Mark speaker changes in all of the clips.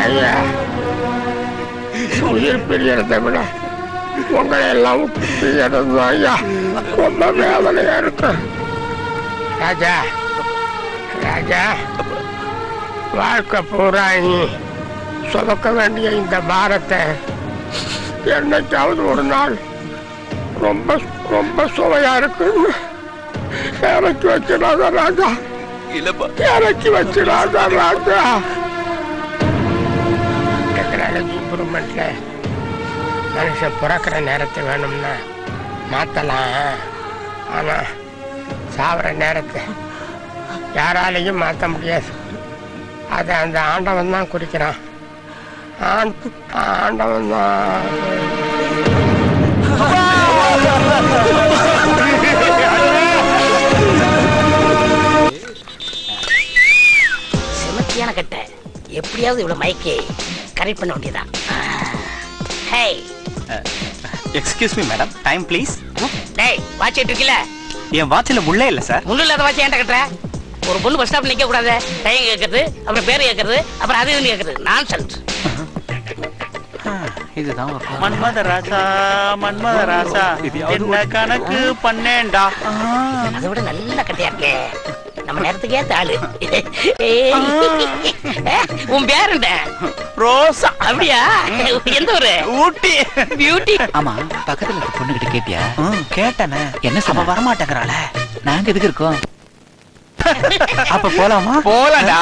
Speaker 1: ஐயா, உயிர் பிரியறதை விட உங்களை எல்லாம் பிரியறது ஐயா ரொம்ப வேதனையா இருக்கு. ராஜா ராஜா, வாழ்க்கை பூரா நீ சுமக்க வேண்டிய இந்த பாரத்தை என்னைக்காவது ஒரு நாள் ரொம்ப ரொம்ப சுவையா இருக்குன்னு இறக்கி வச்சிடாத ராஜா. இறக்கி வச்சிடாத ராஜா. டெக்னாலஜி இம்ப்ரூவ்மெண்ட்ல மனுஷன் பிறக்கிற நேரத்தை வேணும்னா மாத்தலாம், ஆனா சாவர நேரத்தை யாராலையும் மாற்ற முடியாது. அதை அந்த ஆண்டவன் தான் குறிக்கிறான். ஆண்டவன் தான்.
Speaker 2: சிமத்தியான கட்ட எப்படியாவது இவ்வளவு மைக்கே கரெக்ட் பண்ண வேண்டியதா.
Speaker 3: Excuse me madam, time please.
Speaker 2: டேய், வாட்ச் இருக்கீல?
Speaker 3: என் வாட்சில் முள்ளே இல்லை சார்.
Speaker 2: முள்ளு இல்லாத வாட்ச் ஏன்ட்ட கட்டுற? ஒரு பொண்ணு பஸ் ஸ்டாப்ல நிக்க கூடாது, டைம் கேட்கறது, அப்புறம் பேரு கேட்கறது, அப்புறம் அது இதுன்னு கேட்கறது நான்சென்ஸ்.
Speaker 3: இதுதான்
Speaker 4: மன்மத ராசா மன்மத ராசா என்ன கணக்கு பண்ணேன்டா.
Speaker 2: அதை விட நல்ல கட்டையா இருக்கே, நம்ம நேரத்துக்கே தாளு. உன் பேர் என்ன?
Speaker 4: ரோசா.
Speaker 2: அப்படியா? எந்த ஊரு?
Speaker 4: ஊட்டி.
Speaker 2: பியூட்டி.
Speaker 3: ஆமா, பக்கத்துல இருக்க பொண்ணுகிட்ட கேட்டியா? கேட்டேனே. என்ன சொல்ல? வரமாட்டேங்கிறாள. நாங்க எதுக்கு இருக்கோம்? அப்ப போலாமா?
Speaker 4: போலடா.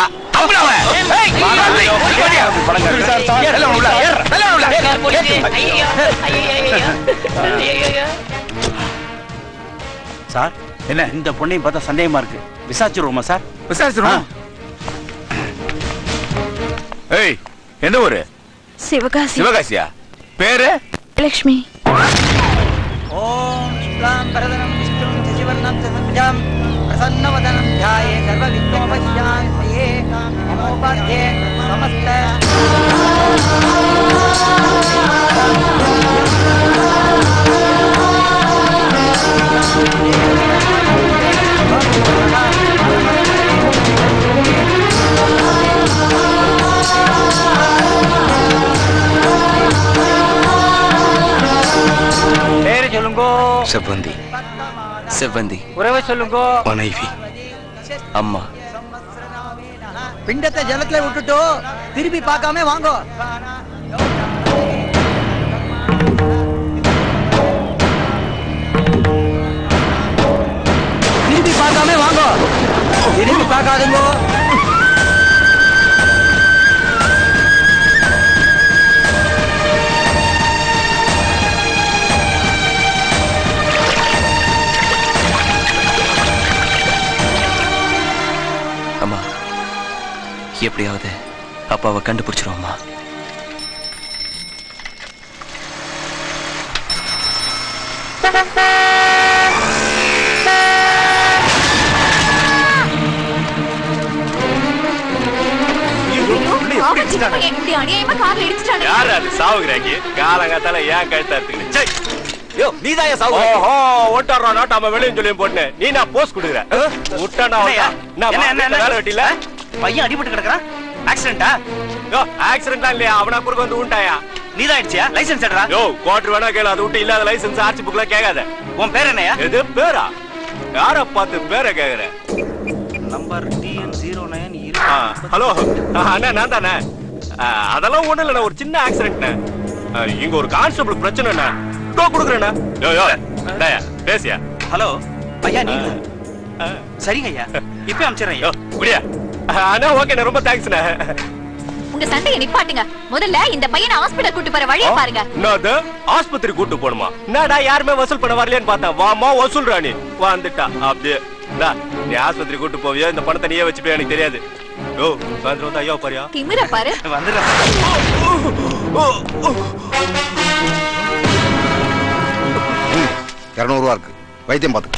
Speaker 4: சார், என்ன இந்த பொண்ணையும் பார்த்தா சந்தேகமா இருக்கு. விசாரிச்சிருவோமா சார்?
Speaker 5: விசாரிச்சிருவோம். ஏய், எந்த ஊரு?
Speaker 6: சிவகாசி.
Speaker 5: சிவகாசியா? பேரு?
Speaker 6: லட்சுமி.
Speaker 4: ஓம் சுக்லாம் பரதனம் விஷ்ணும் சசிவர்ணம் சதஞ்சம் பிரசன்னவதனம் ध्याये सर्वविघ्नोपशान्तये नमोपाध्ये नमस्ते. பேரு சொல்லுங்க.
Speaker 3: செவ்வந்தி. செவ்வந்தி.
Speaker 4: உறவை சொல்லுங்க.
Speaker 3: மனைவி. அம்மா.
Speaker 4: பிண்டத்தை ஜலத்துல விட்டுட்டு திருப்பி பார்க்காம வாங்கோ. திருப்பி பார்க்காம வாங்கோ. திருப்பி பார்க்காதுங்கோ.
Speaker 3: அம்மா, எப்படியாவது அப்பாவை கண்டுபிடிச்சிருவோம்மா.
Speaker 5: யாரு அது சாவுகிறாங்க? காலங்காத்தால ஏன் கழுத்தா இருக்கு?
Speaker 3: நீதான் சாவு.
Speaker 5: ஓட்டாடுறா நாட்டாம வெளியும் சொல்லி போட்டேன். நீ நான் போஸ்ட் கொடுக்குற விட்டானா? வேலை வெட்டில
Speaker 4: பையன் அடிபட்டு கிடக்குறான். ஆக்சிடென்டா?
Speaker 5: ஆக்சிடென்ட் இல்லையா? அவனா குறுக்க வந்து உண்டாயா?
Speaker 4: நீதான் ஆயிடுச்சியா? லைசென்ஸ் எடுறா.
Speaker 5: யோ, குவார்டர் வேணா கேளு. அது விட்டு இல்லாத லைசென்ஸ் ஆர்ச்சி புக்ல கேட்காத.
Speaker 4: உன் பேர் என்னையா?
Speaker 5: எது பேரா? யார பார்த்து பேரை கேக்குற?
Speaker 4: Number TN09.
Speaker 5: ஹலோ அண்ணா, நான் தானே. அதெல்லாம் ஒண்ணு இல்ல, ஒரு சின்ன ஆக்சிடென்ட்ண்ணே. இங்க ஒரு கான்ஸ்டபிள் பிரச்சனைண்ணா. டோ குடுக்குறேண்ணா. யோ யோ டேய், பேசியா?
Speaker 4: ஹலோ ஐயா, நீங்க சரிங்க ஐயா, இப்ப அனுப்பிச்சிடுறேன்.
Speaker 5: யோ குடியா. அண்ணா ஓகேண்ணா, ரொம்ப தேங்க்ஸ்ண்ணா.
Speaker 6: உங்க சண்டையை நிப்பாட்டுங்க. முதல்ல இந்த பையனை ஹாஸ்பிடல் கூட்டி போற வழியை பாருங்க.
Speaker 5: என்னது? ஆஸ்பத்திரி கூட்டு போணுமா? என்னடா யாருமே வசூல் பண்ண வரலையான்னு பார்த்தா வாமா வசூல் ராணி வந்துட்டா. அப்படியே நீ ஆஸ்பத்திரி கூட்டு போவியோ இந்த பணத்தை நீயே வச்சுப்பே எனக்கு தெரியாது. ஓ வந்து ஐயா பாரியா
Speaker 6: திமிர பாரு.
Speaker 4: வந்துடுறேன்.
Speaker 7: 200 ரூபா இருக்கு, வைத்தியம் பார்த்து.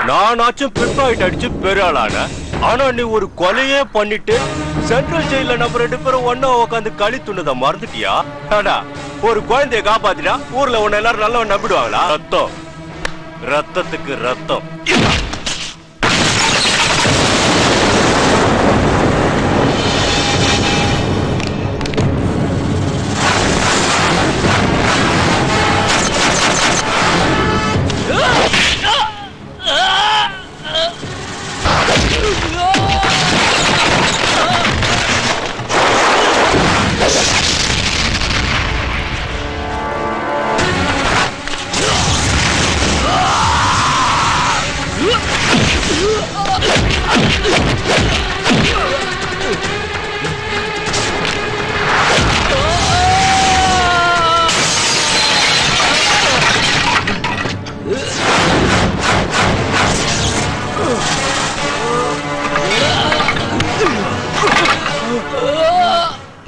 Speaker 5: நானாச்சும் பிட் பாயிண்ட் அடிச்சு பெரிய ஆளான ஆனா நீ ஒரு கொலையே பண்ணிட்டு சென்ட்ரல் ஜெயில நம்ம 2 பேரும் ஒன்னா உட்காந்து களி துண்ணத மறந்துட்டியா? ஒரு குழந்தைய காப்பாத்தினா ஊர்ல உன்ன எல்லாரும் நல்லவன் நம்பிடுவாங்களா? ரத்தம், ரத்தத்துக்கு ரத்தம்.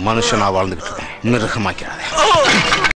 Speaker 7: மனுஷனா வாழ்ந்துகிட்டு இருக்கேன், மிருகமாக்கிறாதே.